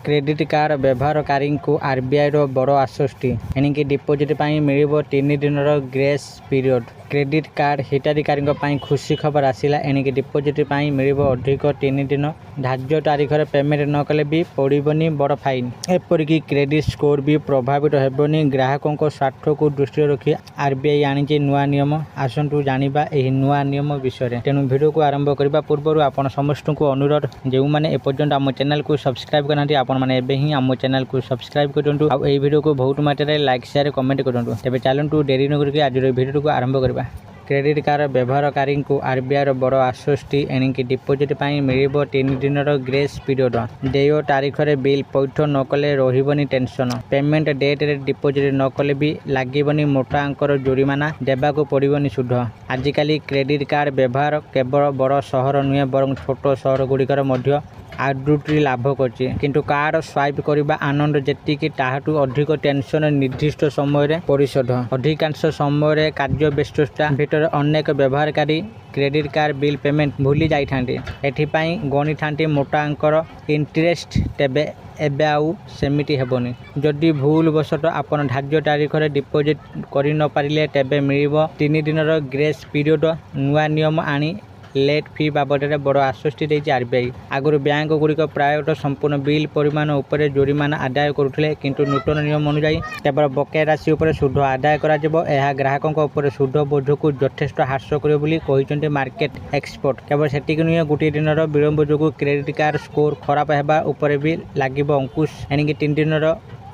Credit card व्यवहारकारी को RBI रो बड़ आश्वस्ति एणिकी deposit मिलिबो 3 दिन ग्रेस पीरियड। क्रेडिट कार्ड हिताधिकारी खुशी खबर आसिला एणिकी डिपोजिट मिलिबो अधिक 3 दिन धार्य तारीख रे पेमेंट न कले भी पड़ोनी बड़ फाइन। एपरिकी क्रेडिट स्कोर भी प्रभावित हेबनी। ग्राहकों को स्वार्थ को दृष्टि रखी आरबीआई आनी नुआ नियम। आसतु जानिबा एही नुआ नियम विषय। तेणु वीडियो को आरंभ करबा पूर्व आपण समस्त को अनुरोध जो मैंने एपर्यंत आम चैनल को सब्सक्राइब करना आपण मैंने एबे ही आम चैनल को सब्सक्राइब करूँ। आ वीडियो को बहुत मात्रा लाइक शेयर कमेंट करूँ। तेज चलतु डेरी न करके आज वीडियो को आरंभ करबा। क्रेडिट कार्ड व्यवहारकारी को आरबीआई बड़ आश्वस्ति एणिकी डिपोजिट मिलिबो 3 दिन ग्रेस पीरियड। देय तारीख रे बिल पैठ न कले रहिबनी टेंशन। पेमेंट डेट रे डिपोजिट न कले भी लागिबनी मोटा अंकर जुरिमाना देबाको पड़िबनी सुध। आजिकाली क्रेडिट कार्ड व्यवहार केवल बड़ सहर नुहे बरं छोट सहर गुड़िकर मध्य आदृति लाभ करछि। किंतु कार्ड स्वाइप करबा आनंद जेतिकी ताहाटू अधिक टेंशन निर्दिष्ट समय परिशोध। अधिकांश समय कार्य व्यस्तता भीतर अनेक व्यवहारकारी क्रेडिट कार्ड बिल पेमेंट भूली जाइथांती। एथिपाई गणी थांती मोटा अंकर इंटरेस्ट। तेबे एबे आउ सेमिति हेबनी। जदि भूल वशत आपन धार्य तारीख रे डिपोजिट करि न पारिले तेबे मिलिबो 3 दिन ग्रेस पीरियड। नुआ नियम आनी लेट फी बाबद बड़ आश्वस्ति देछि आरबीआई। आगुरी बैंक गुड़िक प्रायतः संपूर्ण बिल परिमाण उपर जुरिमाना आदाय करुथिले, किंतु नूतन नियम अनुसार केवल बकाया राशि उपर सुध आदाय कराजिबो। एहा ग्राहकों उपर सुध बोझ को यथेष्ट ह्रास करियो बोली कहिसंते मार्केट एक्सपर्ट। केवल सेटिक नुहे गोटे दिन विलंब जोगु क्रेडिट कार्ड स्कोर खराब हेबा उपर भी लागिबो अंकुश। एणिकी 3 दिन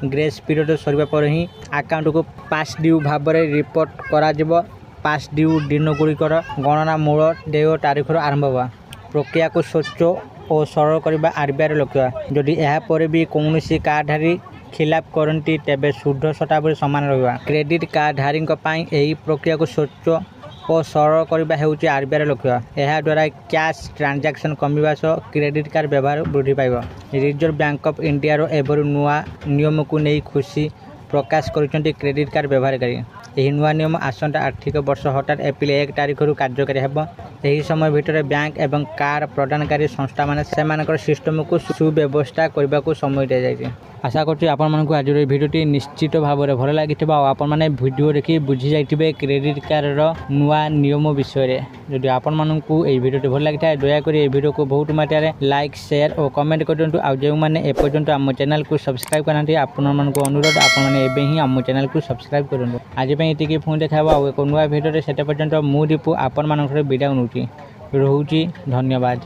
ग्रेस पीरियड सरिबा पर ही अकाउंट को पास ड्यू भाव में रिपोर्ट कराजिबो। पास ड्यू दिन गुड़िकर गणना मूल देय तारीख आरंभ हुआ। प्रक्रिया को स्वच्छ और सरल करने आरबीआई लक्ष्य। जदि यापर भी कौन कार्डधारी खिलाफ करती तेबे सुध शताब्दी सामान रहा। क्रेडिट कार्डधारी यही प्रक्रिया को स्वच्छ और सरल करने होउछि आरबीआई लक्ष्य। यह द्वारा कैश ट्रांजैक्शन कमिबा सह क्रेडिट कार्ड व्यवहार वृद्धि पाइब। रिजर्व बैंक ऑफ इंडिया रो एभर नुआ नियम को नहीं खुशी प्रकाश करिसेंति क्रेडिट कार्ड व्यवहारकारी। यही नुआ नियम आसंता आर्थिक वर्ष हठात एप्रिल 1 तारीख कार्यकारी हेब। यही समय भितर बैंक एवं कार्ड प्रदानकारी संस्था माने सेमानकर सिस्टम को सुव्यवस्था करने को समय दि जाए। आशा करछि आपण मानकु आज भिडियोटी निश्चित भाव में भल लगी। आपण मैंने भिडियो देखि बुझी जाइथिबे क्रेडिट कार्ड नुआ नियम विषय। जदि आपण मानकु एई भिडियोटी भल लगी थाए दया ए भिडियो को बहुत मात्रा लाइक शेयर और कमेंट करंतु। आ जो मैंने एपर्यंत आम चैनल को सब्सक्राइब करनांती आपण मानकु अनुरोध आपण माने एबे ही आम चैनल को सब्सक्राइब करंतु। आज पे एतिकी फोन देखाबो आ एक नुआ भिडियो रे सेते पर्यंत मु दीपू आपण मानकर विदा नउची। रहूची धन्यवाद।